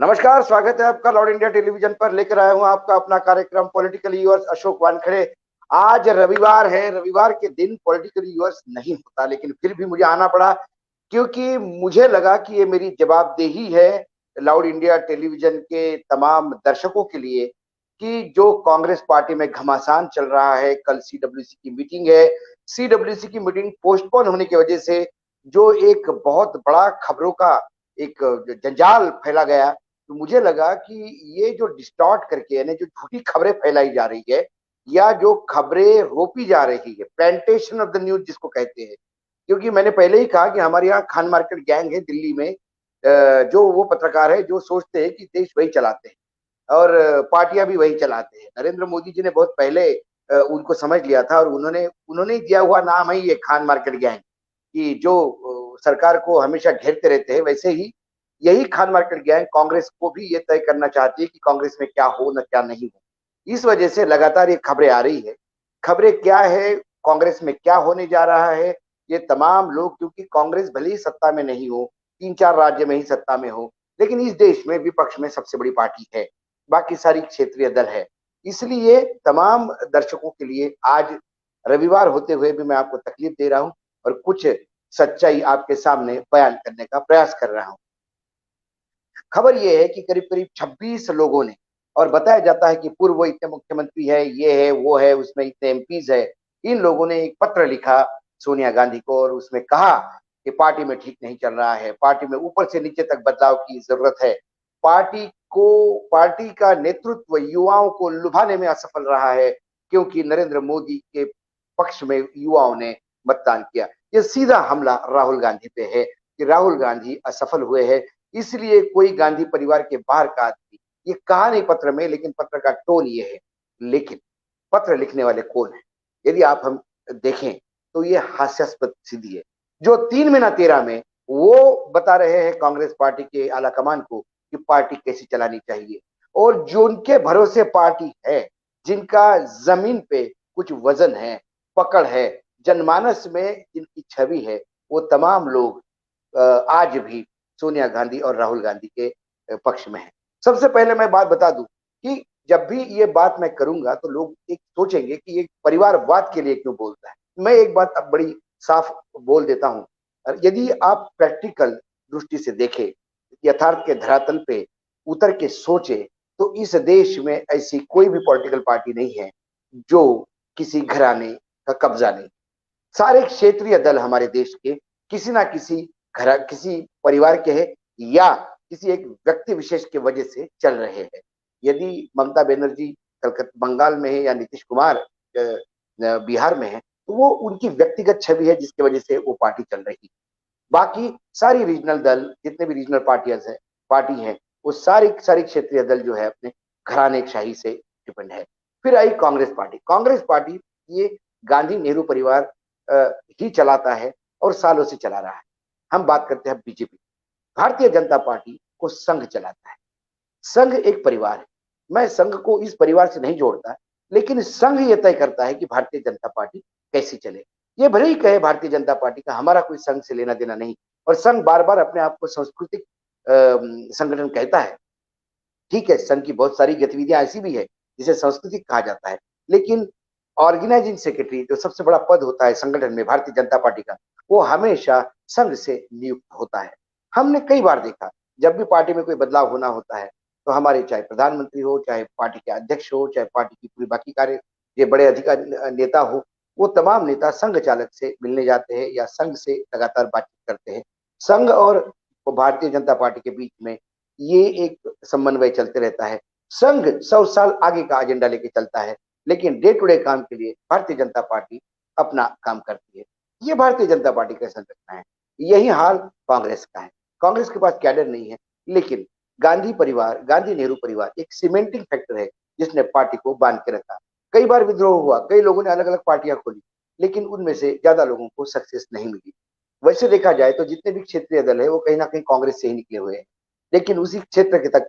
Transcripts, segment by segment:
नमस्कार, स्वागत है आपका लॉर्ड इंडिया टेलीविजन पर। लेकर आया हूं आपका अपना कार्यक्रम पॉलिटिकल यूअर्स अशोक वानखेड़े। आज रविवार है, रविवार के दिन पॉलिटिकल यूअर्स नहीं होता, लेकिन फिर भी मुझे आना पड़ा क्योंकि मुझे लगा कि ये मेरी जवाबदेही है लाउड इंडिया टेलीविजन के तमाम दर्शकों के लिए कि जो कांग्रेस पार्टी में घमासान चल रहा है। कल सीडब्ल्यूसी की मीटिंग है। सीडब्ल्यूसी की मीटिंग पोस्टपोन होने की वजह से जो एक बहुत बड़ा खबरों का एक जंजाल फैला गया, तो मुझे लगा कि ये जो डिस्टॉर्ट करके यानी जो झूठी खबरें फैलाई जा रही है या जो खबरें रोपी जा रही है, प्लांटेशन ऑफ द न्यूज जिसको कहते हैं। क्योंकि मैंने पहले ही कहा कि हमारे यहाँ खान मार्केट गैंग है दिल्ली में, जो वो पत्रकार है जो सोचते हैं कि देश वही चलाते हैं और पार्टियां भी वही चलाते हैं। नरेंद्र मोदी जी ने बहुत पहले उनको समझ लिया था और उन्होंने उन्होंने दिया हुआ नाम है ये खान मार्केट गैंग, कि जो सरकार को हमेशा घेरते रहते हैं। वैसे ही यही खान मार्केट गैंग कांग्रेस को भी ये तय करना चाहती है कि कांग्रेस में क्या हो न क्या नहीं हो। इस वजह से लगातार ये खबरें आ रही है। खबरें क्या है, कांग्रेस में क्या होने जा रहा है, ये तमाम लोग, क्योंकि कांग्रेस भले ही सत्ता में नहीं हो, 3-4 राज्य में ही सत्ता में हो, लेकिन इस देश में विपक्ष में सबसे बड़ी पार्टी है, बाकी सारी क्षेत्रीय दल है। इसलिए तमाम दर्शकों के लिए आज रविवार होते हुए भी मैं आपको तकलीफ दे रहा हूं और कुछ सच्चाई आपके सामने बयान करने का प्रयास कर रहा हूं। खबर यह है कि करीब करीब 26 लोगों ने, और बताया जाता है कि पूर्व इतने मुख्यमंत्री है, ये है वो है, उसमें इतने एमपीज है, इन लोगों ने एक पत्र लिखा सोनिया गांधी को और उसमें कहा कि पार्टी में ठीक नहीं चल रहा है, पार्टी में ऊपर से नीचे तक बदलाव की जरूरत है। पार्टी को पार्टी का नेतृत्व युवाओं को लुभाने में असफल रहा है क्योंकि नरेंद्र मोदी के पक्ष में युवाओं ने मतदान किया। यह सीधा हमला राहुल गांधी पे है कि राहुल गांधी असफल हुए हैं, इसलिए कोई गांधी परिवार के बाहर का आदमी, ये कहा नहीं पत्र में, लेकिन पत्र का टोन ये है। लेकिन पत्र लिखने वाले कौन है, यदि आप हम देखें तो ये हास्यास्पद स्थिति है। जो 3 महीना 13 में वो बता रहे हैं कांग्रेस पार्टी के आला कमान को कि पार्टी कैसी चलानी चाहिए, और जो उनके भरोसे पार्टी है, जिनका जमीन पे कुछ वजन है, पकड़ है, जनमानस में जिनकी छवि है, वो तमाम लोग आज भी सोनिया गांधी और राहुल गांधी के पक्ष में है। सबसे पहले मैं बात बता दूं कि जब भी ये बात मैं करूंगा तो लोग एक सोचेंगे कि ये परिवारवाद के लिए क्यों बोलता है। मैं एक बात अब बड़ी साफ बोल देता हूं, यदि आप प्रैक्टिकल दृष्टि से देखें, यथार्थ के धरातल पे उतर के सोचे, तो इस देश में ऐसी कोई भी पॉलिटिकल पार्टी नहीं है जो किसी घराने का कब्जा नहीं। सारे क्षेत्रीय दल हमारे देश के किसी ना किसी घर किसी परिवार के हैं या किसी एक व्यक्ति विशेष के वजह से चल रहे हैं। यदि ममता बनर्जी कलकत्ता बंगाल में है या नीतीश कुमार बिहार में है, तो वो उनकी व्यक्तिगत छवि है जिसकी वजह से वो पार्टी चल रही है। बाकी सारी रीजनल दल, जितने भी रीजनल पार्टी है, वो सारी सारी क्षेत्रीय दल जो है अपने घराने शाही से डिपेंड है। फिर आई कांग्रेस पार्टी। कांग्रेस पार्टी ये गांधी नेहरू परिवार ही चलाता है और सालों से चला रहा है। हम बात करते हैं बीजेपी। भारतीय जनता पार्टी को संघ चलाता है। संघ एक परिवार है। मैं संघ को इस परिवार से नहीं जोड़ता, लेकिन संघ ये तय करता है कि भारतीय जनता पार्टी कैसी चले। ये भले ही कहे भारतीय जनता पार्टी का हमारा कोई संघ से लेना देना नहीं, और संघ बार बार अपने आप को सांस्कृतिक संगठन कहता है। ठीक है, संघ की बहुत सारी गतिविधियां ऐसी भी है जिसे सांस्कृतिक कहा जाता है, लेकिन ऑर्गेनाइजिंग सेक्रेटरी जो सबसे बड़ा पद होता है संगठन में भारतीय जनता पार्टी का, वो हमेशा संघ से नियुक्त होता है। हमने कई बार देखा, जब भी पार्टी में कोई बदलाव होना होता है, तो हमारे चाहे प्रधानमंत्री हो, चाहे पार्टी के अध्यक्ष हो, चाहे पार्टी की पूरी बाकी कार्य ये बड़े अधिकारी नेता हो, वो तमाम नेता संघ चालक से मिलने जाते हैं या संघ से लगातार बातचीत करते हैं। संघ और भारतीय जनता पार्टी के बीच में ये एक समन्वय चलते रहता है। संघ 100 साल आगे का एजेंडा लेके चलता है, लेकिन डे टू डे काम के लिए भारतीय जनता पार्टी अपना काम करती है। ये भारतीय जनता पार्टी का संरचना है। यही हाल कांग्रेस का है। कांग्रेस के पास कैडर नहीं है, लेकिन गांधी परिवार, गांधी नेहरू परिवार एक सीमेंटिंग फैक्टर है जिसने पार्टी को बांध के रखा। कई बार विद्रोह हुआ, कई लोगों ने अलग अलग पार्टियां खोली, लेकिन उनमें से ज्यादा लोगों को सक्सेस नहीं मिली। वैसे देखा जाए तो जितने भी क्षेत्रीय दल है वो कहीं ना कहीं कांग्रेस से ही निकले हुए हैं, लेकिन उसी क्षेत्र के तक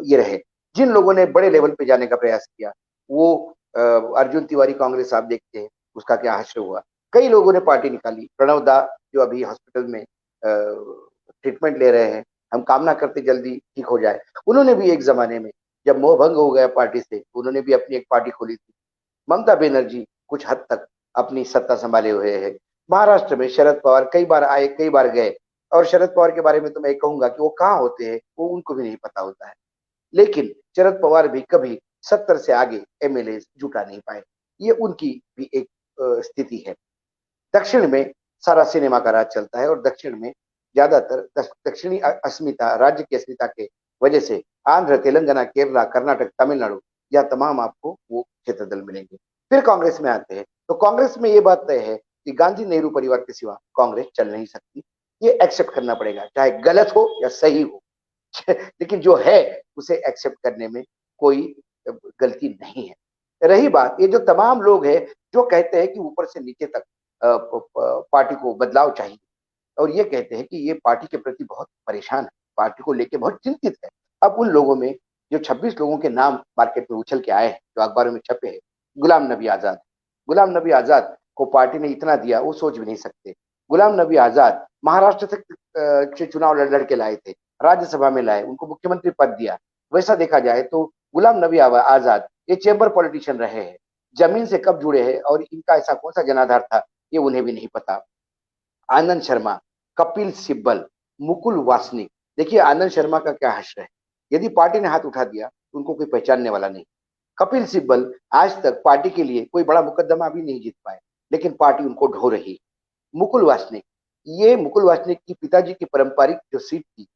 ये रहे। जिन लोगों ने बड़े लेवल पे जाने का प्रयास किया, वो अर्जुन तिवारी कांग्रेस आप देखते हैं उसका क्या हाशिया हुआ। कई लोगों ने पार्टी निकाली, प्रणव दा जो अभी हॉस्पिटल में ट्रीटमेंट ले रहे हैं, हम कामना करते जल्दी ठीक हो जाए। उन्होंने भी एक जमाने में जब मोह भंग हो गया पार्टी से, उन्होंने भी अपनी एक पार्टी खोली थी। ममता बनर्जी कुछ हद तक अपनी सत्ता संभाले हुए है। महाराष्ट्र में शरद पवार कई बार आए, कई बार गए, और शरद पवार के बारे में तो मैं कहूंगा कि वो कहाँ होते हैं वो उनको भी नहीं पता होता है। लेकिन शरद पवार भी कभी 70 से आगे एमएलए जुटा नहीं पाए। ये उनकी भी एक स्थिति है। दक्षिण में सारा सिनेमा का राज चलता है, और दक्षिण में ज्यादातर दक्षिणी अस्मिता, राज्य की अस्मिता के वजह से आंध्र, तेलंगाना, केरला, कर्नाटक, तमिलनाडु, यह तमाम आपको वो क्षेत्र दल मिलेंगे। फिर कांग्रेस में आते हैं तो कांग्रेस में ये बात तय है कि गांधी नेहरू परिवार के सिवा कांग्रेस चल नहीं सकती। ये एक्सेप्ट करना पड़ेगा, चाहे गलत हो या सही हो। लेकिन जो है उसे एक्सेप्ट करने में कोई गलती नहीं है। रही बात ये जो तमाम लोग हैं जो कहते हैं कि ऊपर से नीचे तक पार्टी को बदलाव चाहिए, और ये कहते हैं कि ये पार्टी के प्रति बहुत परेशान है, पार्टी को लेके बहुत चिंतित है। अब उन लोगों में जो 26 लोगों के नाम मार्केट में उछल के आए हैं, जो अखबारों में छपे हैं, गुलाम नबी आजाद, गुलाम नबी आजाद को पार्टी ने इतना दिया वो सोच भी नहीं सकते। गुलाम नबी आजाद महाराष्ट्र से चुनाव लड़ के लाए थे, राज्यसभा में लाए, उनको मुख्यमंत्री पद दिया। वैसा देखा जाए तो गुलाम नबी आजाद ये चेंबर पॉलिटिशियन रहे हैं, जमीन से कब जुड़े हैं और इनका ऐसा कौन सा जनाधार था ये उन्हें भी नहीं पता। आनंद शर्मा, कपिल सिब्बल, मुकुल वासनिक, देखिए आनंद शर्मा का क्या हश्र है। यदि पार्टी ने हाथ उठा दिया तो उनको कोई पहचानने वाला नहीं। कपिल सिब्बल आज तक पार्टी के लिए कोई बड़ा मुकदमा भी नहीं जीत पाए, लेकिन पार्टी उनको ढो रही। मुकुल वासनिक, ये मुकुल वासनिक की पिताजी की पारंपरिक जो सीट थी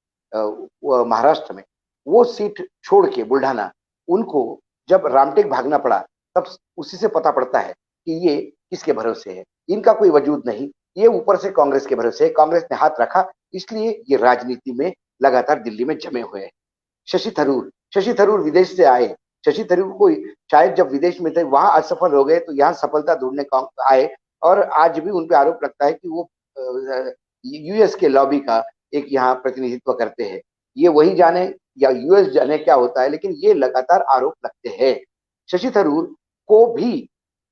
महाराष्ट्र में, वो सीट छोड़ के बुल्ढाना, उनको जब रामटेक भागना पड़ा तब उसी से पता पड़ता है कि ये किसके भरोसे है। इनका कोई वजूद नहीं, ये ऊपर से कांग्रेस के भरोसे है। कांग्रेस ने हाथ रखा, इसलिए ये राजनीति में लगातार दिल्ली में जमे हुए हैं। शशि थरूर, शशि थरूर विदेश से आए। शशि थरूर को शायद जब विदेश में थे वहां असफल हो गए तो यहाँ सफलता ढूंढने आए, और आज भी उन पर आरोप लगता है कि वो यूएस के लॉबी का एक यहाँ प्रतिनिधित्व करते हैं। ये वही जाने या यूएस जाने क्या होता है, लेकिन ये लगातार आरोप लगते हैं। शशि थरूर को भी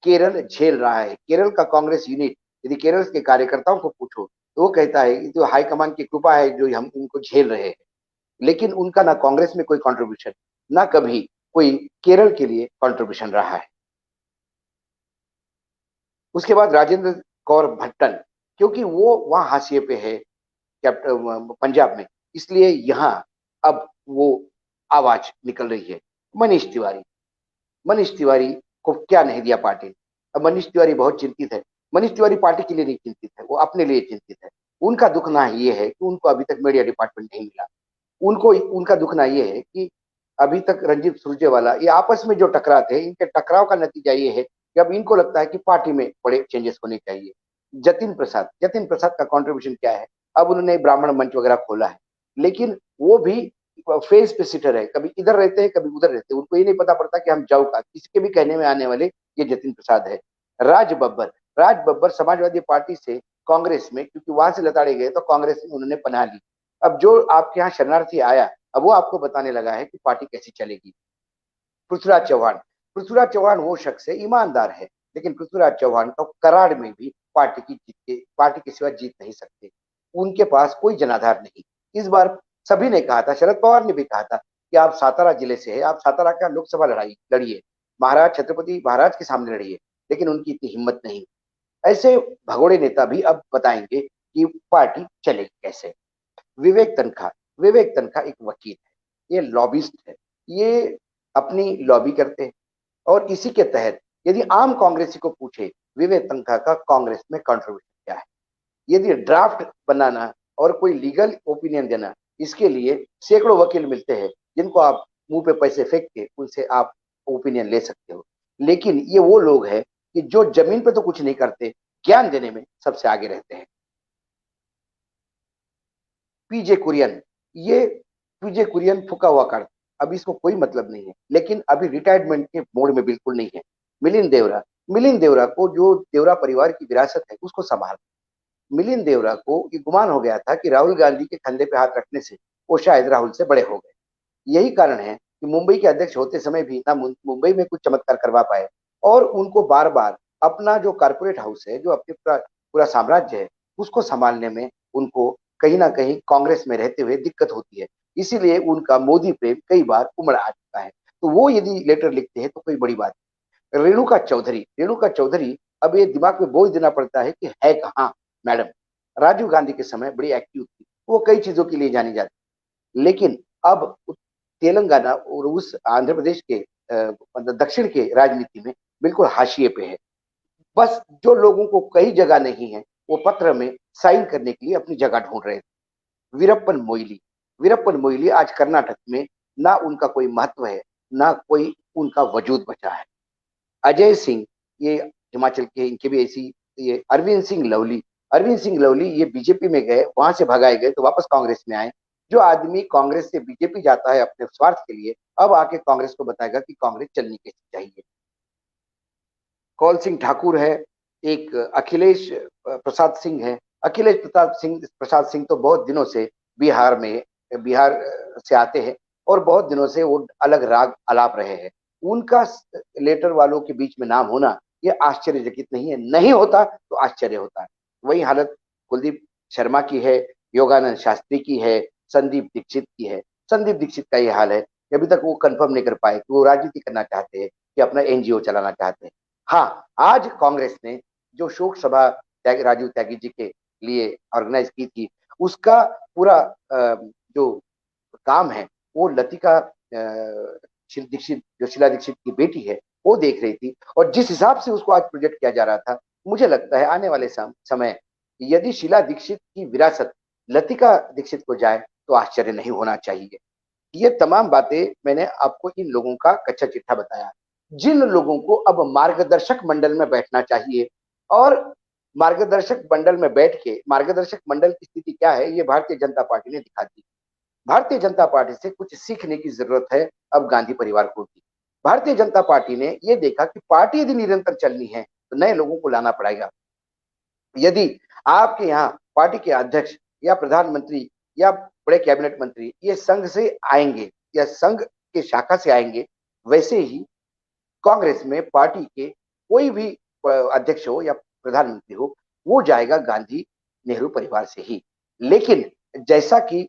केरल झेल रहा है। केरल का कांग्रेस यूनिट, यदि केरल के कार्यकर्ताओं को पूछो तो वो कहता है कि जो हाईकमान की कृपा है जो हम उनको झेल रहे हैं, लेकिन उनका ना कांग्रेस में कोई कंट्रीब्यूशन, ना कभी कोई केरल के लिए कंट्रीब्यूशन रहा है। उसके बाद राजेंद्र कौर भट्टन, क्योंकि वो वहां हाशिए पे है पंजाब में, इसलिए यहाँ अब वो आवाज निकल रही है। मनीष तिवारी, मनीष तिवारी को क्या नहीं दिया पार्टी ने। अब मनीष तिवारी बहुत चिंतित है। मनीष तिवारी पार्टी के लिए नहीं चिंतित है, वो अपने लिए चिंतित है। उनका दुख ना ये है कि उनको अभी तक मीडिया डिपार्टमेंट नहीं मिला। उनको उनका दुख ना ये है कि अभी तक रंजीत सुरजेवाला ये आपस में जो टकराते हैं, इनके टकराव का नतीजा ये है कि अब इनको लगता है कि पार्टी में बड़े चेंजेस होने चाहिए। जतिन प्रसाद, जतिन प्रसाद का कंट्रीब्यूशन क्या है? अब उन्होंने ब्राह्मण मंच वगैरह खोला है, लेकिन वो भी फेस पे सिटर है, कभी इधर रहते हैं कभी उधर रहते हैं। उनको ये नहीं पता पड़ता कि हम जाओ का, किसी के भी कहने में आने वाले ये जतिन प्रसाद है। राज बब्बर, राज बब्बर समाजवादी पार्टी से कांग्रेस में, क्योंकि वहां से लताड़े गए तो कांग्रेस में उन्होंने पनाह ली। अब जो आपके यहाँ शरणार्थी आया, अब वो आपको बताने लगा है कि पार्टी कैसी चलेगी। पृथ्वीराज चौहान, पृथ्वीराज चौहान वो शख्स है, ईमानदार है, लेकिन पृथ्वीराज चौहान तो कराड़ में भी पार्टी के सिवा जीत नहीं सकते। उनके पास कोई जनाधार नहीं। इस बार सभी ने कहा था, शरद पवार ने भी कहा था कि आप सातारा जिले से है, आप सातारा का लोकसभा लड़ाई लड़िए, महाराज छत्रपति महाराज के सामने लड़िए, लेकिन उनकी इतनी हिम्मत नहीं। ऐसे भगोड़े नेता भी अब बताएंगे कि पार्टी चलेगी कैसे। विवेक तनखा, विवेक तनखा एक वकील है, ये लॉबिस्ट है, ये अपनी लॉबी करते हैं, और इसी के तहत यदि आम कांग्रेसी को पूछे विवेक तनखा का कांग्रेस में कंट्रीब्यूशन क्या है, यदि ड्राफ्ट बनाना और कोई लीगल ओपिनियन देना, इसके लिए सैकड़ों वकील मिलते हैं जिनको आप मुंह पे पैसे फेंक के उनसे आप ओपिनियन ले सकते हो। लेकिन ये वो लोग हैं कि जो जमीन पे तो कुछ नहीं करते, ज्ञान देने में सबसे आगे रहते हैं। पीजे कुरियन, ये पीजे कुरियन फुका हुआ कार्ड, अब इसको कोई मतलब नहीं है, लेकिन अभी रिटायरमेंट के मोड में बिल्कुल नहीं है। मिलिंद देवरा, मिलिंद देवरा को जो देवरा परिवार की विरासत है उसको संभाल। मिलिंद देवरा को ये गुमान हो गया था कि राहुल गांधी के कंधे पे हाथ रखने से वो शायद राहुल से बड़े हो गए। यही कारण है कि मुंबई के अध्यक्ष होते समय भी ना मुंबई में कुछ चमत्कार करवा पाए, और उनको बार बार अपना जो कारपोरेट हाउस है, जो अपने पूरा पूरा साम्राज्य है, उसको संभालने में उनको कहीं ना कहीं कांग्रेस में रहते हुए दिक्कत होती है, इसीलिए उनका मोदी प्रेम कई बार उमड़ आ चुका है। तो वो यदि लेटर लिखते हैं तो कोई बड़ी बात नहीं। रेणुका चौधरी अब ये दिमाग में बोझ देना पड़ता है कि है कहाँ मैडम। राजीव गांधी के समय बड़ी एक्टिव थी, वो कई चीजों के लिए जानी जाती, लेकिन अब तेलंगाना और उस आंध्र प्रदेश के मतलब दक्षिण के राजनीति में बिल्कुल हाशिए पे है। बस जो लोगों को कई जगह नहीं है, वो पत्र में साइन करने के लिए अपनी जगह ढूंढ रहे थे। वीरप्पन मोइली आज कर्नाटक में ना उनका कोई महत्व है, ना कोई उनका वजूद बचा है। अजय सिंह, ये हिमाचल के, इनके भी ऐसी, ये अरविंद सिंह लवली ये बीजेपी में गए, वहां से भगाए गए तो वापस कांग्रेस में आए। जो आदमी कांग्रेस से बीजेपी जाता है अपने स्वार्थ के लिए, अब आके कांग्रेस को बताएगा कि कांग्रेस चलनी कैसी चाहिए। कौल सिंह ठाकुर है, एक अखिलेश प्रसाद सिंह है। अखिलेश प्रसाद सिंह तो बहुत दिनों से बिहार से आते हैं, और बहुत दिनों से वो अलग राग अलाप रहे हैं। उनका लेटर वालों के बीच में नाम होना ये आश्चर्यचकित नहीं है, नहीं होता तो आश्चर्य होता है। वही हालत कुलदीप शर्मा की है, योगानंद शास्त्री की है, संदीप दीक्षित की है। संदीप दीक्षित का ये हाल है कि अभी तक वो कंफर्म नहीं कर पाए कि वो राजनीति करना चाहते हैं कि अपना एनजीओ चलाना चाहते हैं। हाँ, आज कांग्रेस ने जो शोक सभा राजीव त्यागी जी के लिए ऑर्गेनाइज की थी, उसका पूरा जो काम है वो लतिका दीक्षित, जो शीला दीक्षित की बेटी है, वो देख रही थी। और जिस हिसाब से उसको आज प्रोजेक्ट किया जा रहा था, मुझे लगता है आने वाले समय यदि शीला दीक्षित की विरासत लतिका दीक्षित को जाए तो आश्चर्य नहीं होना चाहिए। ये तमाम बातें मैंने आपको इन लोगों का कच्चा चिट्ठा बताया, जिन लोगों को अब मार्गदर्शक मंडल में बैठना चाहिए। और मार्गदर्शक मंडल की स्थिति क्या है, ये भारतीय जनता पार्टी ने दिखा दी। भारतीय जनता पार्टी से कुछ सीखने की जरूरत है अब गांधी परिवार को भी। भारतीय जनता पार्टी ने यह देखा कि पार्टी यदि निरंतर चलनी है तो नए लोगों को लाना पड़ेगा। यदि आपके यहाँ पार्टी के अध्यक्ष या प्रधानमंत्री या बड़े कैबिनेट मंत्री ये संघ से आएंगे या संघ के शाखा से आएंगे, वैसे ही कांग्रेस में पार्टी के कोई भी अध्यक्ष हो या प्रधानमंत्री हो, वो जाएगा गांधी नेहरू परिवार से ही। लेकिन जैसा कि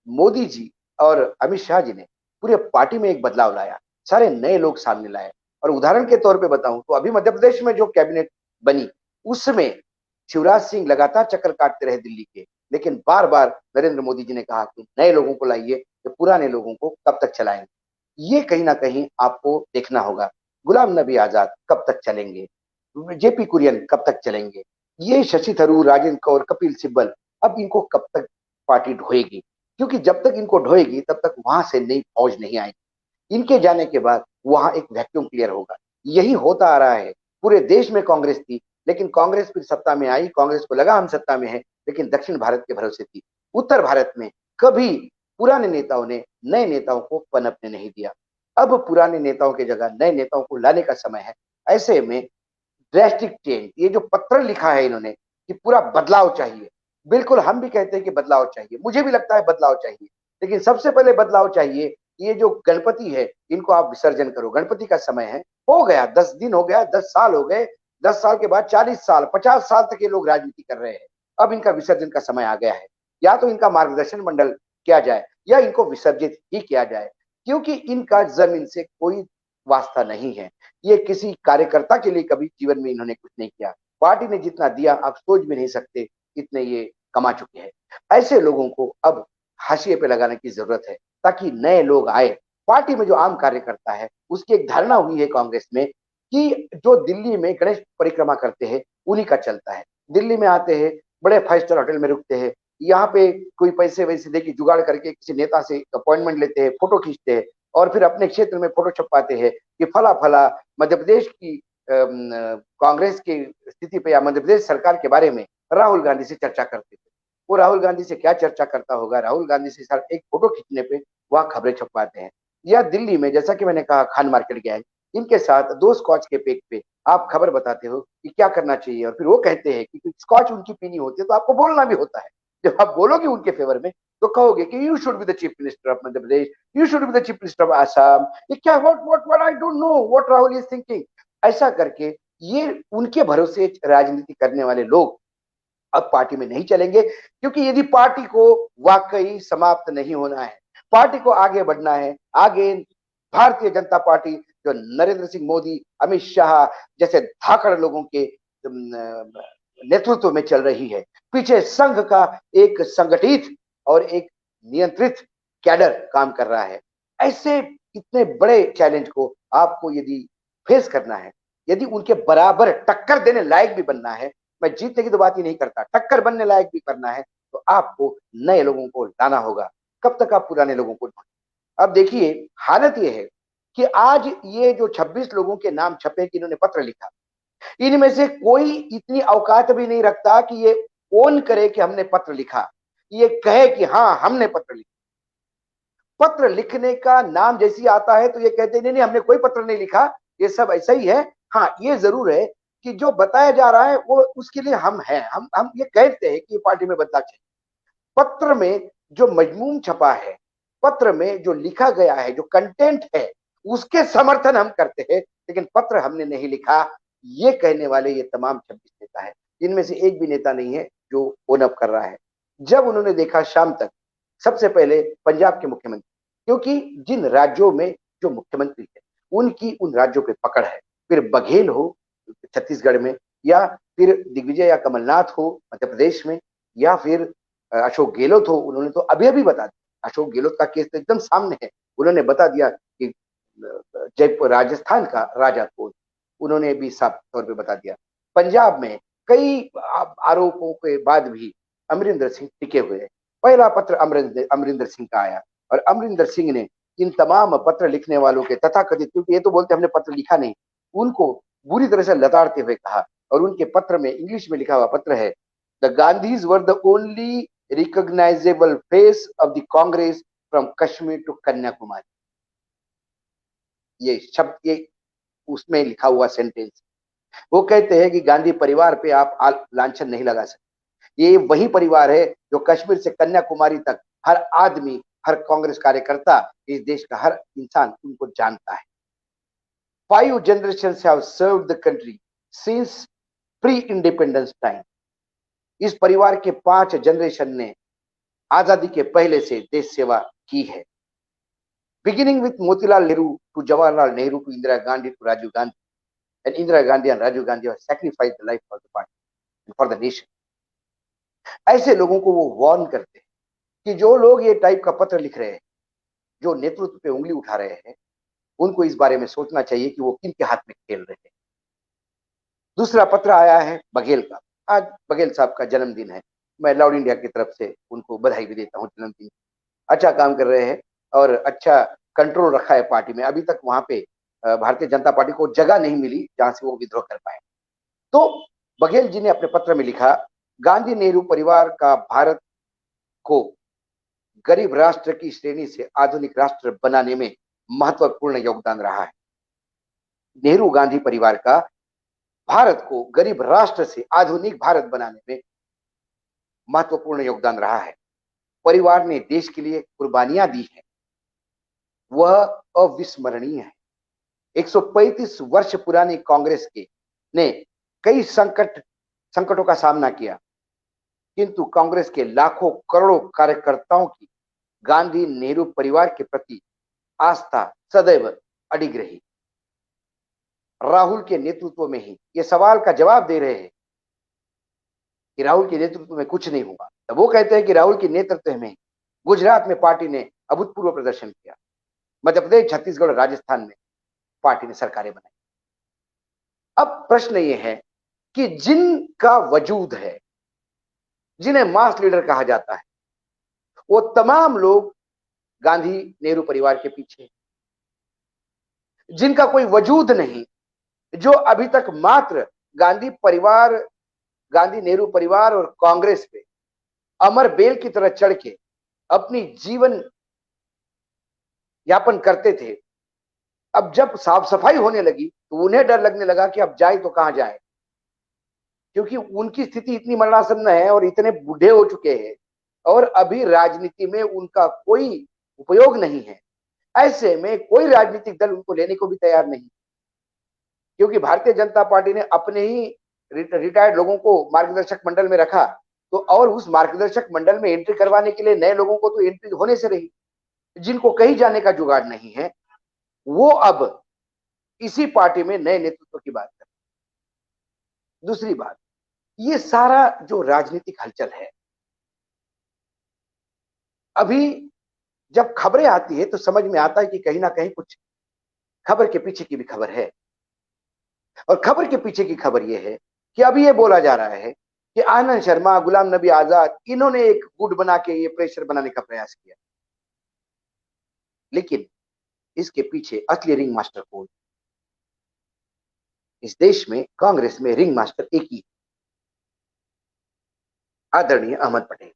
मोदी जी और अमित शाह जी ने पूरे पार्टी में एक बदलाव लाया, सारे नए लोग सामने लाए। और उदाहरण के तौर पे बताऊं तो अभी मध्य प्रदेश में जो कैबिनेट बनी, उसमें शिवराज सिंह लगातार चक्कर काटते रहे दिल्ली के, लेकिन बार बार नरेंद्र मोदी जी ने कहा कि नए लोगों को लाइए, कि पुराने लोगों को कब तक चलाएंगे। ये कहीं ना कहीं आपको देखना होगा। गुलाम नबी आजाद कब तक चलेंगे, जेपी कुरियन कब तक चलेंगे, ये शशि थरूर, राजेंद्र कौर, कपिल सिब्बल, अब इनको कब तक पार्टी ढोएगी। क्योंकि जब तक इनको ढोएगी तब तक वहां से नई फौज नहीं आएगी। इनके जाने के बाद वहां एक वैक्यूम क्लियर होगा। यही होता आ रहा है। पूरे देश में कांग्रेस थी, लेकिन कांग्रेस फिर सत्ता में आई, कांग्रेस को लगा हम सत्ता में है, लेकिन दक्षिण भारत के भरोसे थी। उत्तर भारत में कभी पुराने नेताओं ने नए नेताओं को पनपने नहीं दिया। अब पुराने नेताओं की जगह नए नेताओं को लाने का समय है। ऐसे में ड्रेस्टिक चेंज, ये जो पत्र लिखा है इन्होंने कि पूरा बदलाव चाहिए, बिल्कुल हम भी कहते हैं कि बदलाव चाहिए, मुझे भी लगता है बदलाव चाहिए। लेकिन सबसे पहले बदलाव चाहिए, ये जो गणपति है इनको आप विसर्जन करो। गणपति का समय है, हो गया 10 दिन, हो गया 10 साल हो गए। 10 साल के बाद 40 साल, 50 साल तक ये लोग राजनीति कर रहे हैं। अब इनका विसर्जन का समय आ गया है। या तो इनका मार्गदर्शन मंडल किया जाए या इनको विसर्जित ही किया जाए, क्योंकि इनका जमीन से कोई वास्ता नहीं है। ये किसी कार्यकर्ता के लिए कभी जीवन में इन्होंने कुछ नहीं किया। पार्टी ने जितना दिया आप सोच भी नहीं सकते, इतने ये कमा चुके हैं। ऐसे लोगों को अब हाशिए पे लगाने की जरूरत है, ताकि नए लोग आए। पार्टी में जो आम कार्यकर्ता है उसकी एक धारणा हुई है कांग्रेस में कि जो दिल्ली में गणेश परिक्रमा करते हैं उन्हीं का चलता है। दिल्ली में आते हैं, बड़े 5 स्टार होटल में रुकते हैं, यहाँ पे कोई पैसे वैसे देके जुगाड़ करके किसी नेता से अपॉइंटमेंट लेते हैं, फोटो खींचते हैं, और फिर अपने क्षेत्र में फोटो छपवाते हैं कि फला फला मध्य प्रदेश की कांग्रेस की स्थिति पे या मध्य प्रदेश सरकार के बारे में राहुल गांधी से चर्चा करते थे। वो राहुल गांधी से क्या चर्चा करता होगा, राहुल गांधी से सर एक फोटो खींचने पे वहां खबरें छपवाते हैं। या दिल्ली में जैसा कि मैंने कहा खान मार्केट गया है, इनके साथ 2 स्कॉच के पेक पे आप खबर बताते हो कि क्या करना चाहिए, और फिर वो कहते हैं कि स्कॉच उनकी पीनी होती है तो आपको बोलना भी होता है। जब आप बोलोगे उनके फेवर में तो कहोगे कि you should be the chief minister of Madhya Pradesh, you should be the chief minister of Assam. ये क्या, what I don't know what Rahul is thinking. ऐसा करके ये उनके भरोसे राजनीति करने वाले लोग अब पार्टी में नहीं चलेंगे, क्योंकि यदि पार्टी को वाकई समाप्त नहीं होना है, पार्टी को आगे बढ़ना है, आगे भारतीय जनता पार्टी जो नरेंद्र सिंह मोदी, अमित शाह जैसे धाकड़ लोगों के नेतृत्व में चल रही है, पीछे संघ का एक संगठित और एक नियंत्रित कैडर काम कर रहा है, ऐसे इतने बड़े चैलेंज को आपको यदि फेस करना है, यदि उनके बराबर टक्कर देने लायक भी बनना है, मैं जीतने की तो बात ही नहीं करता, टक्कर बनने लायक भी करना है, तो आपको नए लोगों को लाना होगा। कब तक आप पुराने लोगों को ढूंढेंगे? अब देखिए, हालत यह है कि आज ये जो 26 लोगों के नाम छपे कि इन्होंने पत्र लिखा, इनमें से कोई इतनी औकात भी नहीं रखता कि ये ओन करे कि हमने पत्र लिखा, ये कहे कि हाँ हमने पत्र लिखा। पत्र लिखने का नाम जैसी आता है तो ये कहते नहीं नहीं हमने कोई पत्र नहीं लिखा, ये सब ऐसा ही है। हाँ ये जरूर है कि जो बताया जा रहा है वो उसके लिए हम हैं, हम ये कहते हैं कि ये पार्टी में बदलाव चाहिए। पत्र में जो मजमून छपा है, पत्र में जो लिखा गया है, जो कंटेंट है, उसके समर्थन हम करते हैं, लेकिन पत्र हमने नहीं लिखा ये कहने वाले ये तमाम 26 नेता है, इनमें से एक भी नेता नहीं है जो ओन अप कर रहा है। जब उन्होंने देखा शाम तक, सबसे पहले पंजाब के मुख्यमंत्री, क्योंकि जिन राज्यों में जो मुख्यमंत्री है उनकी उन राज्यों पे पकड़ है, फिर बघेल हो छत्तीसगढ़ में, या फिर दिग्विजय या कमलनाथ हो मध्य प्रदेश में, या फिर अशोक गहलोत हो, उन्होंने तो अभी अभी बता दिया, अशोक गहलोत का केस तो एकदम सामने है, उन्होंने बता दिया कि जयपुर राजस्थान का राजा कौन, उन्होंने भी साफ तौर पे बता दिया। पंजाब में कई आरोपों के बाद भी अमरिंदर सिंह टिके हुए हैं। पहला पत्र अमरिंदर सिंह का आया और अमरिंदर सिंह ने इन तमाम पत्र लिखने वालों के तथाकथित, क्योंकि ये तो बोलते हमने पत्र लिखा नहीं, उनको बुरी तरह से लताड़ते हुए कहा, और उनके पत्र में इंग्लिश में लिखा हुआ पत्र है, the Gandhis were the only recognisable face of the Congress from Kashmir to Kanyakumari. ये शब्द, ये उसमें लिखा हुआ सेंटेंस। वो कहते हैं कि गांधी परिवार पे आप लांछन नहीं लगा सकते, ये वही परिवार है जो कश्मीर से कन्याकुमारी तक हर आदमी, हर कांग्रेस कार्यकर्ता, इस देश का हर इंसान उनको जानता है। 5 generations have served the country since pre-independence time. इस परिवार के 5 जनरेशन ने आजादी के पहले से देश सेवा की है। Beginning with Motilal Nehru to Jawaharlal Nehru to Indira Gandhi to Rajiv Gandhi, and Indira Gandhi and Rajiv Gandhi have sacrificed their life for the party and for the nation. ऐसे लोगों को वो वार्न करते हैं कि जो लोग ये टाइप का पत्र लिख रहे हैं, जो नेतृत्व पे उंगली उठा रहे हैं, उनको इस बारे में सोचना चाहिए कि वो किन के हाथ में खेल रहे हैं। दूसरा पत्र आया है बघेल का। आज बघेल साहब का जन्मदिन है, मैं लाउड इंडिया की तरफ से उनको बधाई भी देता हूँ जन्मदिन। अच्छा काम कर रहे हैं और अच्छा कंट्रोल रखा है पार्टी में। अभी तक वहां पे भारतीय जनता पार्टी को जगह नहीं मिली जहां से वो विद्रोह कर पाए। तो बघेल जी ने अपने पत्र में लिखा, गांधी नेहरू परिवार का भारत को गरीब राष्ट्र की श्रेणी से आधुनिक राष्ट्र बनाने में महत्वपूर्ण योगदान रहा है। नेहरू गांधी परिवार का भारत को गरीब राष्ट्र से आधुनिक भारत बनाने में महत्वपूर्ण योगदान रहा है। परिवार ने देश के लिए कुर्बानियां दी हैं, वह अविस्मरणीय है। 135 वर्ष पुरानी कांग्रेस के ने कई संकटों का सामना किया, किंतु कांग्रेस के लाखों करोड़ों कार्यकर्ताओं की गांधी नेहरू परिवार के प्रति आस्था सदैव अडिग रही। राहुल के नेतृत्व में ही ये सवाल का जवाब दे रहे हैं कि राहुल के नेतृत्व में कुछ नहीं हुआ, तो वो कहते हैं कि राहुल के नेतृत्व में गुजरात में पार्टी ने अभूतपूर्व प्रदर्शन किया, मध्य प्रदेश, छत्तीसगढ़, राजस्थान में पार्टी ने सरकारें बनाई। अब प्रश्न ये है कि जिनका वजूद है, जिन्हें मास लीडर कहा जाता है, वो तमाम लोग गांधी नेहरू परिवार के पीछे। जिनका कोई वजूद नहीं, जो अभी तक मात्र गांधी परिवार, गांधी नेहरू परिवार और कांग्रेस पे अमर बेल की तरह चढ़ के अपनी जीवन यापन करते थे, अब जब साफ सफाई होने लगी तो उन्हें डर लगने लगा कि अब जाए तो कहां जाए, क्योंकि उनकी स्थिति इतनी मरणासन्न है और इतने बूढ़े हो चुके हैं और अभी राजनीति में उनका कोई उपयोग नहीं है। ऐसे में कोई राजनीतिक दल उनको लेने को भी तैयार नहीं, क्योंकि भारतीय जनता पार्टी ने अपने ही रिटायर्ड लोगों को मार्गदर्शक मंडल में रखा तो और उस मार्गदर्शक मंडल में एंट्री करवाने के लिए नए लोगों को तो एंट्री होने से रही। जिनको कहीं जाने का जुगाड़ नहीं है वो अब इसी पार्टी में नए नेतृत्व की बात करते हैं। दूसरी बात, ये सारा जो राजनीतिक हलचल है, अभी जब खबरें आती है तो समझ में आता है कि कहीं ना कहीं कुछ खबर के पीछे की भी खबर है। और खबर के पीछे की खबर यह है कि अभी ये बोला जा रहा है कि आनंद शर्मा, गुलाम नबी आजाद, इन्होंने एक गुट बना के ये प्रेशर बनाने का प्रयास किया। लेकिन इसके पीछे असली रिंग मास्टर कौन? इस देश में कांग्रेस में रिंग मास्टर एक ही, आदरणीय अहमद पटेल।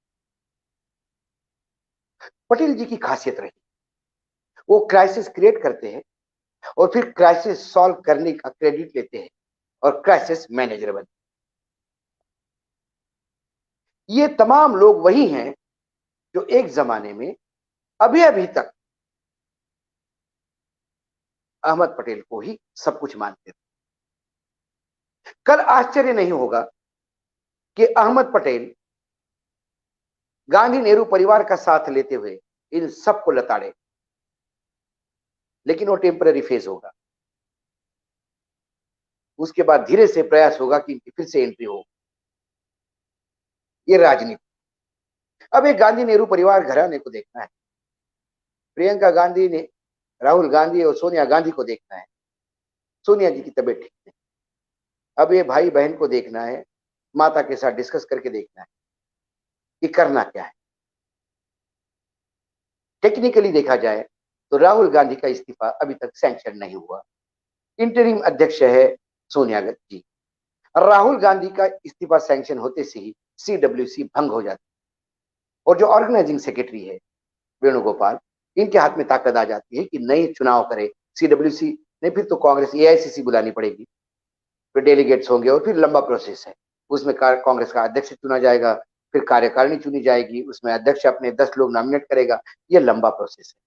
पटेल जी की खासियत रही, वो क्राइसिस क्रिएट करते हैं और फिर क्राइसिस सॉल्व करने का क्रेडिट लेते हैं और क्राइसिस मैनेजर बनते हैं। ये तमाम लोग वही हैं जो एक जमाने में अभी अभी तक अहमद पटेल को ही सब कुछ मानते थे। कल आश्चर्य नहीं होगा कि अहमद पटेल गांधी नेहरू परिवार का साथ लेते हुए इन सबको लताड़े, लेकिन वो टेम्पररी फेज होगा। उसके बाद धीरे से प्रयास होगा कि इनकी फिर से एंट्री हो। ये राजनीति। अब एक गांधी नेहरू परिवार घराने को देखना है, प्रियंका गांधी ने राहुल गांधी और सोनिया गांधी को देखना है। सोनिया जी की तबीयत ठीक नहीं, अब ये भाई बहन को देखना है, माता के साथ डिस्कस करके देखना है कि करना क्या है। टेक्निकली देखा जाए तो राहुल गांधी का इस्तीफा अभी तक सैंक्शन नहीं हुआ। इंटरिम अध्यक्ष है सोनिया गांधी जी। राहुल गांधी का इस्तीफा सैंक्शन होते से ही सीडब्ल्यूसी भंग हो जाती और जो ऑर्गेनाइजिंग सेक्रेटरी है वेणुगोपाल, इनके हाथ में ताकत आ जाती है कि नए चुनाव करे सीडब्ल्यूसी। नहीं फिर तो कांग्रेस एआईसीसी बुलानी पड़ेगी, फिर डेलीगेट्स होंगे और फिर लंबा प्रोसेस है। उसमें कांग्रेस का अध्यक्ष चुना जाएगा, फिर कार्यकारिणी चुनी जाएगी, उसमें अध्यक्ष अपने 10 लोग नॉमिनेट करेगा। यह लंबा प्रोसेस है।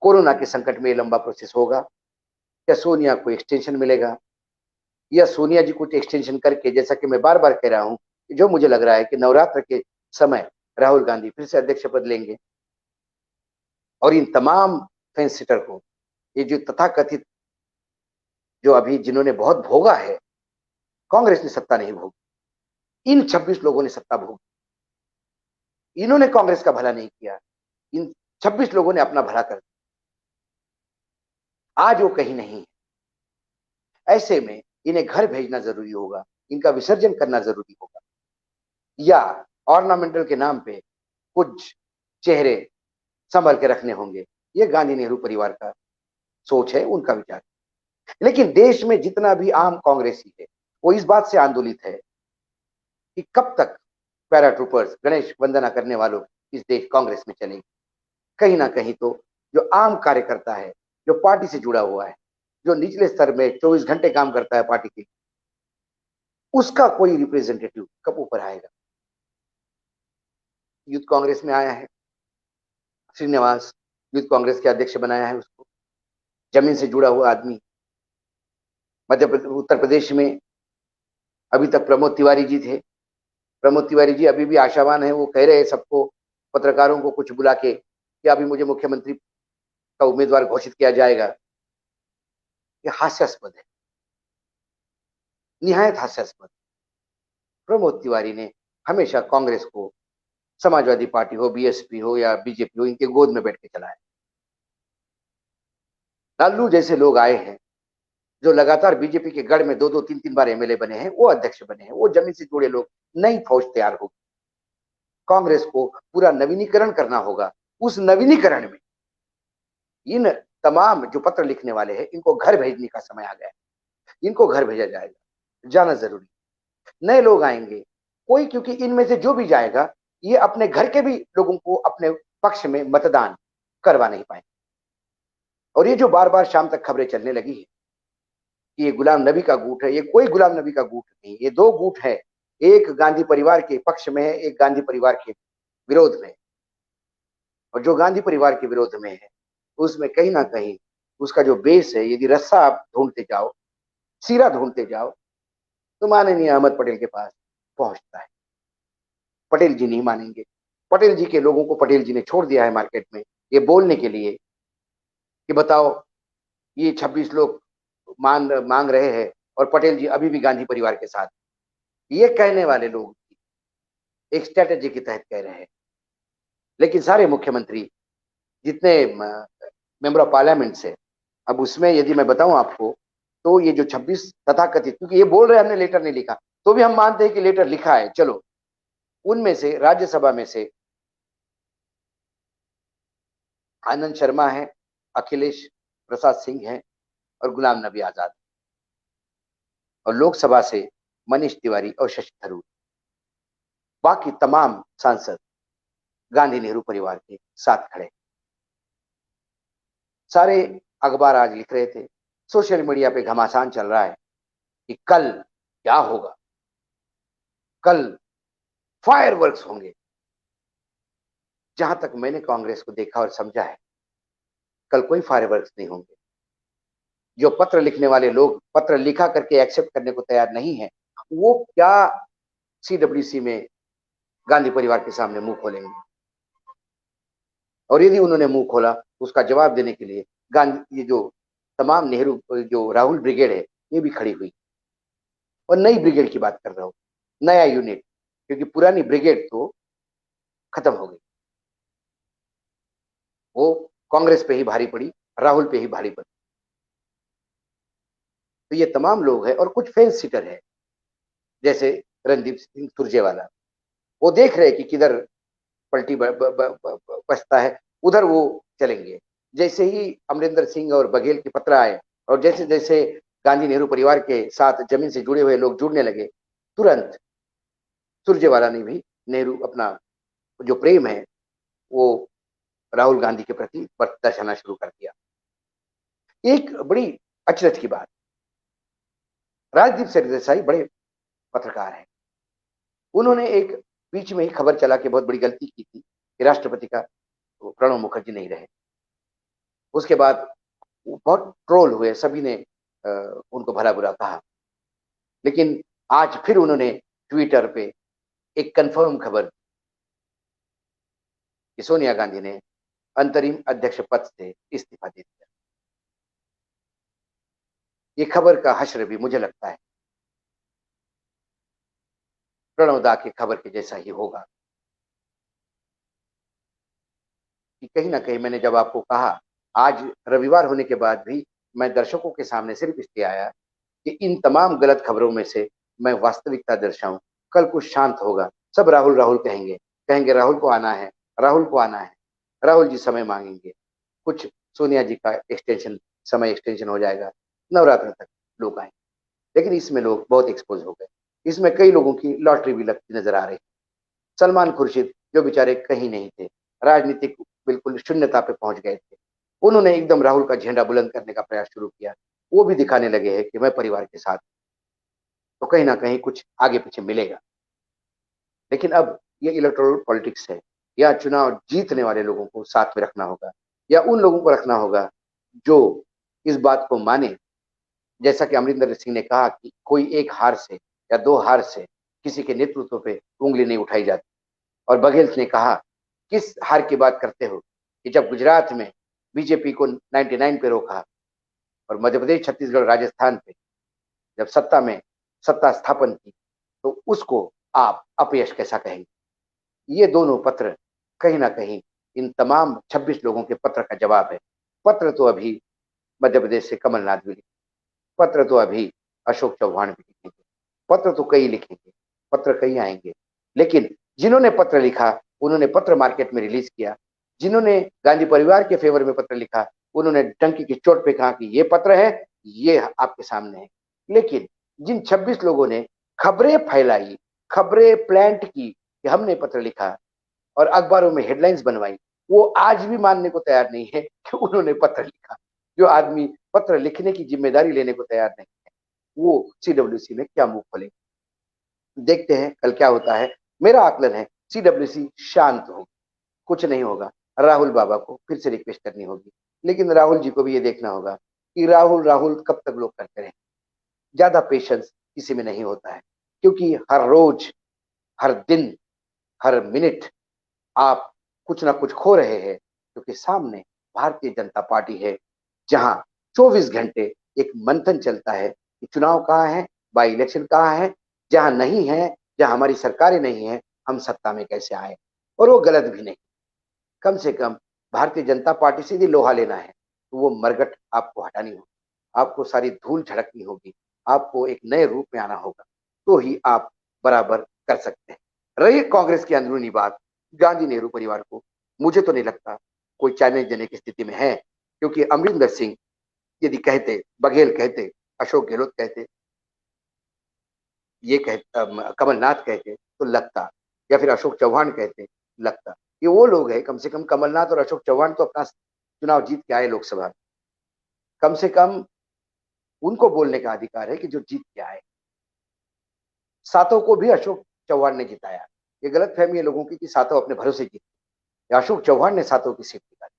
कोरोना के संकट में यह लंबा प्रोसेस होगा। क्या सोनिया को एक्सटेंशन मिलेगा या सोनिया जी कुछ एक्सटेंशन करके, जैसा कि मैं बार बार कह रहा हूं, जो मुझे लग रहा है कि नवरात्र के समय राहुल गांधी फिर से अध्यक्ष पद लेंगे और इन तमाम फेंस सिटर को, ये जो तथाकथित जो अभी जिन्होंने बहुत भोगा है, कांग्रेस ने सत्ता नहीं भोगी, इन 26 लोगों ने सत्ता भोगी। इन्होंने कांग्रेस का भला नहीं किया, इन 26 लोगों ने अपना भला कर दिया। आज वो कहीं नहीं है। ऐसे में इन्हें घर भेजना जरूरी होगा, इनका विसर्जन करना जरूरी होगा, या ऑर्नामेंटल के नाम पे कुछ चेहरे संभल के रखने होंगे। ये गांधी नेहरू परिवार का सोच है, उनका विचार। लेकिन देश में जितना भी आम कांग्रेसी है वो इस बात से आंदोलित है कि कब तक पैराट्रूपर्स, गणेश वंदना करने वालों इस देश कांग्रेस में चलेगी। कहीं ना कहीं तो जो आम कार्यकर्ता है, जो पार्टी से जुड़ा हुआ है, जो निचले स्तर में 24 घंटे काम करता है पार्टी के, उसका कोई रिप्रेजेंटेटिव कब ऊपर आएगा? यूथ कांग्रेस में आया है श्रीनिवास, यूथ कांग्रेस के अध्यक्ष बनाया है उसको, जमीन से जुड़ा हुआ आदमी। उत्तर प्रदेश में अभी तक प्रमोद तिवारी जी थे। प्रमोद तिवारी जी अभी भी आशावान है, वो कह रहे हैं सबको, पत्रकारों को कुछ बुला के, कि अभी मुझे मुख्यमंत्री का उम्मीदवार घोषित किया जाएगा। ये हास्यास्पद है, निहायत हास्यास्पद। प्रमोद तिवारी ने हमेशा कांग्रेस को, समाजवादी पार्टी हो, बीएसपी हो या बीजेपी हो, इनके गोद में बैठ के चलाया। लालू जैसे लोग आए हैं जो लगातार बीजेपी के गढ़ में 2-2, 3-3 बार एमएलए बने हैं, वो अध्यक्ष बने हैं, वो जमीन से जुड़े लोग, नई फौज तैयार होगी। कांग्रेस को पूरा नवीनीकरण करना होगा। उस नवीनीकरण में इन तमाम जो पत्र लिखने वाले हैं, इनको घर भेजने का समय आ गया है। इनको घर भेजा जाएगा, जाना जरूरी। नए लोग आएंगे कोई, क्योंकि इनमें से जो भी जाएगा ये अपने घर के भी लोगों को अपने पक्ष में मतदान करवा नहीं पाएंगे। और ये जो बार बार शाम तक खबरें चलने लगी है कि ये गुलाम नबी का गुट है, ये कोई गुलाम नबी का गुट नहीं, ये दो गुट है। एक गांधी परिवार के पक्ष में है, एक गांधी परिवार के विरोध में। और जो गांधी परिवार के विरोध में है उसमें कहीं ना कहीं उसका जो बेस है, यदि रस्सा आप ढूंढते जाओ, सीरा ढूंढते जाओ, तो माननीय अहमद पटेल के पास पहुंचता है। पटेल जी नहीं मानेंगे। पटेल जी के लोगों को पटेल जी ने छोड़ दिया है मार्केट में ये बोलने के लिए कि बताओ ये 26 लोग मांग रहे हैं और पटेल जी अभी भी गांधी परिवार के साथ। ये कहने वाले लोग एक स्ट्रेटेजी के तहत कह रहे हैं, लेकिन सारे मुख्यमंत्री जितने मेंबर ऑफ पार्लियामेंट से, अब उसमें यदि मैं बताऊं आपको तो ये जो 26 तथाकथित, क्योंकि ये बोल रहे हैं हमने लेटर नहीं लिखा, तो भी हम मानते हैं कि लेटर लिखा है, चलो उनमें से राज्यसभा में से आनंद शर्मा है, अखिलेश प्रसाद सिंह है और गुलाम नबी आजाद, और लोकसभा से मनीष तिवारी और शशि थरूर। बाकी तमाम सांसद गांधी नेहरू परिवार के साथ खड़े। सारे अखबार आज लिख रहे थे, सोशल मीडिया पे घमासान चल रहा है कि कल क्या होगा, कल फायरवर्क्स होंगे। जहां तक मैंने कांग्रेस को देखा और समझा है, कल कोई फायरवर्क्स नहीं होंगे। जो पत्र लिखने वाले लोग पत्र लिखा करके एक्सेप्ट करने को तैयार नहीं है, वो क्या सीडब्ल्यूसी में गांधी परिवार के सामने मुंह खोलेंगे? और यदि उन्होंने मुंह खोला तो उसका जवाब देने के लिए गांधी, ये जो तमाम नेहरू, जो राहुल ब्रिगेड है, ये भी खड़ी हुई। और नई ब्रिगेड की बात कर रहा हूं, नया यूनिट, क्योंकि पुरानी ब्रिगेड तो खत्म हो गई, वो कांग्रेस पे ही भारी पड़ी, राहुल पे ही भारी पड़ी। तो ये तमाम लोग हैं और कुछ फेंस सीटर है, जैसे रणदीप सिंह सुरजेवाला, वो देख रहे कि किधर पलटी बचता है, उधर वो चलेंगे। जैसे ही अमरिंदर सिंह और बघेल के पत्र आए और जैसे जैसे गांधी नेहरू परिवार के साथ जमीन से जुड़े हुए लोग जुड़ने लगे, तुरंत सुरजेवाला ने भी नेहरू अपना जो प्रेम है वो राहुल गांधी के प्रति दर्शाना शुरू कर दिया। एक बड़ी अचरज की बात, राजदीप सरदेसाई बड़े पत्रकार हैं, उन्होंने एक बीच में ही खबर चला के बहुत बड़ी गलती की थी कि राष्ट्रपति का प्रणब मुखर्जी नहीं रहे। उसके बाद बहुत ट्रोल हुए, सभी ने उनको भला बुरा कहा, लेकिन आज फिर उन्होंने ट्विटर पे एक कंफर्म खबर कि सोनिया गांधी ने अंतरिम अध्यक्ष पद से इस्तीफा दे दिया। ये खबर का हश्र भी मुझे लगता है प्रणव दा की खबर के जैसा ही होगा, कि कहीं ना कहीं मैंने जब आपको कहा आज रविवार होने के बाद भी मैं दर्शकों के सामने सिर्फ इसलिए आया कि इन तमाम गलत खबरों में से मैं वास्तविकता दर्शाऊं। कल कुछ शांत होगा, सब राहुल राहुल कहेंगे, कहेंगे राहुल को आना है, राहुल को आना है, राहुल जी समय मांगेंगे, कुछ सोनिया जी का एक्सटेंशन, समय एक्सटेंशन हो जाएगा, नवरात्र तक लोग आए। लेकिन इसमें लोग बहुत एक्सपोज हो गए, इसमें कई लोगों की लॉटरी भी लगती नजर आ रही। सलमान खुर्शीद जो बेचारे कहीं नहीं थे, राजनीतिक बिल्कुल शून्यता पे पहुंच गए थे, उन्होंने एकदम राहुल का झंडा बुलंद करने का प्रयास शुरू किया। वो भी दिखाने लगे हैं कि मैं परिवार के साथ, तो कहीं ना कहीं कुछ आगे पीछे मिलेगा। लेकिन अब ये इलेक्टोरल पॉलिटिक्स है, या चुनाव जीतने वाले लोगों को साथ में रखना होगा, या उन लोगों को रखना होगा जो इस बात को माने, जैसा कि अमरिंदर सिंह ने कहा कि कोई एक हार से या दो हार से किसी के नेतृत्व पे उंगली नहीं उठाई जाती। और बघेल ने कहा, किस हार की बात करते हो कि जब गुजरात में बीजेपी को 99 पे रोका और मध्य प्रदेश, छत्तीसगढ़, राजस्थान पे जब सत्ता में सत्ता स्थापन की, तो उसको आप अपयश कैसा कहेंगे? ये दोनों पत्र कहीं ना कहीं इन तमाम 26 लोगों के पत्र का जवाब है। पत्र तो अभी मध्य प्रदेश से कमलनाथ भी लिखेंगे, पत्र तो अभी अशोक चौहान भी लिखेंगे, पत्र तो कई लिखेंगे, पत्र कई आएंगे। लेकिन जिन्होंने पत्र लिखा उन्होंने पत्र मार्केट में रिलीज किया, जिन्होंने गांधी परिवार के फेवर में पत्र लिखा उन्होंने डंकी की चोट पे कहा कि ये पत्र है, ये आपके सामने है। लेकिन जिन 26 लोगों ने खबरें फैलाई, खबरें प्लांट की कि हमने पत्र लिखा और अखबारों में हेडलाइंस बनवाई, वो आज भी मानने को तैयार नहीं है कि उन्होंने पत्र लिखा। जो आदमी पत्र लिखने की जिम्मेदारी लेने को तैयार नहीं है, वो सीडब्ल्यूसी में क्या मुंह खोलेंगे? देखते हैं कल क्या होता है। मेरा आकलन है सीडब्ल्यूसी शांत होगी, कुछ नहीं होगा। राहुल बाबा को फिर से रिक्वेस्ट करनी होगी, लेकिन राहुल जी को भी ये देखना होगा कि राहुल राहुल कब तक लोग करते रहे। ज्यादा पेशेंस किसी में नहीं होता है, क्योंकि हर रोज, हर दिन, हर मिनट आप कुछ ना कुछ खो रहे हैं, क्योंकि सामने भारतीय जनता पार्टी है, जहां 24 घंटे एक मंथन चलता है कि चुनाव कहाँ है, बाई इलेक्शन कहाँ है, जहां नहीं है, जहां हमारी सरकारें नहीं है, हम सत्ता में कैसे आए। और वो गलत भी नहीं। कम से कम भारतीय जनता पार्टी से यदि लोहा लेना है तो वो मरगट आपको हटानी होगी, आपको सारी धूल झड़कनी होगी, आपको एक नए रूप में आना होगा, तो ही आप बराबर कर सकते हैं। रही कांग्रेस की अंदरूनी बात, गांधी नेहरू परिवार को मुझे तो नहीं लगता कोई चैलेंज देने की स्थिति में है, क्योंकि अमरिंदर सिंह यदि कहते, बघेल कहते, अशोक गहलोत कहते, ये कमलनाथ कहते तो लगता, या फिर अशोक चौहान कहते लगता। ये वो लोग हैं, कम से कम कमलनाथ और अशोक चौहान तो अपना चुनाव जीत के आए लोकसभा में। कम से कम उनको बोलने का अधिकार है कि जो जीत के आए। सातों को भी अशोक चौहान ने जिताया। ये गलत फहमी है लोगों की कि सातों अपने भरोसे जीते, अशोक चौहान ने सातों की सीट निकाली।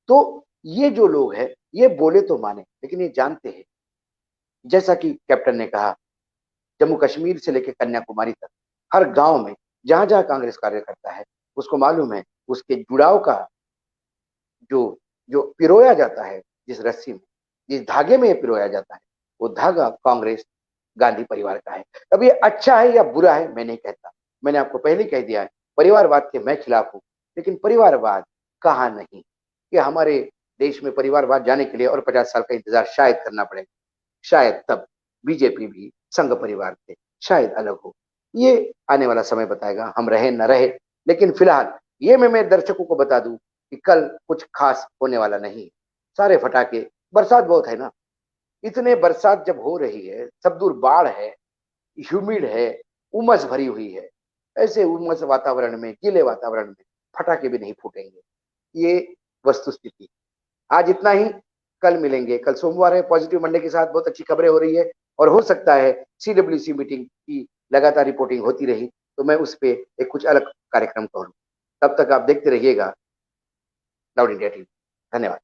तो ये जो लोग हैं, ये बोले तो माने, लेकिन ये जानते हैं, जैसा कि कैप्टन ने कहा, जम्मू कश्मीर से लेकर कन्याकुमारी तक हर गांव में जहां जहां कांग्रेस कार्य करता है, उसको मालूम है उसके जुड़ाव का जो जो पिरोया जाता है, जिस रस्सी में, जिस धागे में ये पिरोया जाता है, वो धागा कांग्रेस गांधी परिवार का है। अब ये अच्छा है या बुरा है मैं नहीं कहता, मैंने आपको पहले कह दिया है, परिवारवाद के मैं खिलाफ हूं, लेकिन परिवारवाद कहा नहीं कि हमारे देश में परिवारवाद जाने के लिए और 50 साल का इंतजार शायद करना पड़ेगा। शायद तब बीजेपी भी संघ परिवार थे, शायद अलग हो। ये आने वाला समय बताएगा हम रहे न रहे। लेकिन फिलहाल ये मैं मेरे दर्शकों को बता दूं कि कल कुछ खास होने वाला नहीं। सारे फटाके, बरसात बहुत है ना, इतने बरसात जब हो रही है, सब दूर बाढ़ है, ह्यूमिड है, उमस भरी हुई है, ऐसे उमस वातावरण में, गीले वातावरण में फटाके भी नहीं फूटेंगे। ये वस्तु स्थिति। आज इतना ही, कल मिलेंगे। कल सोमवार है, पॉजिटिव मंडे के साथ बहुत अच्छी खबरें हो रही है, और हो सकता है सीडब्ल्यूसी मीटिंग की लगातार रिपोर्टिंग होती रही तो मैं उस पर एक कुछ अलग कार्यक्रम करूं। तब तक आप देखते रहिएगा लाउड इंडिया टीवी। धन्यवाद।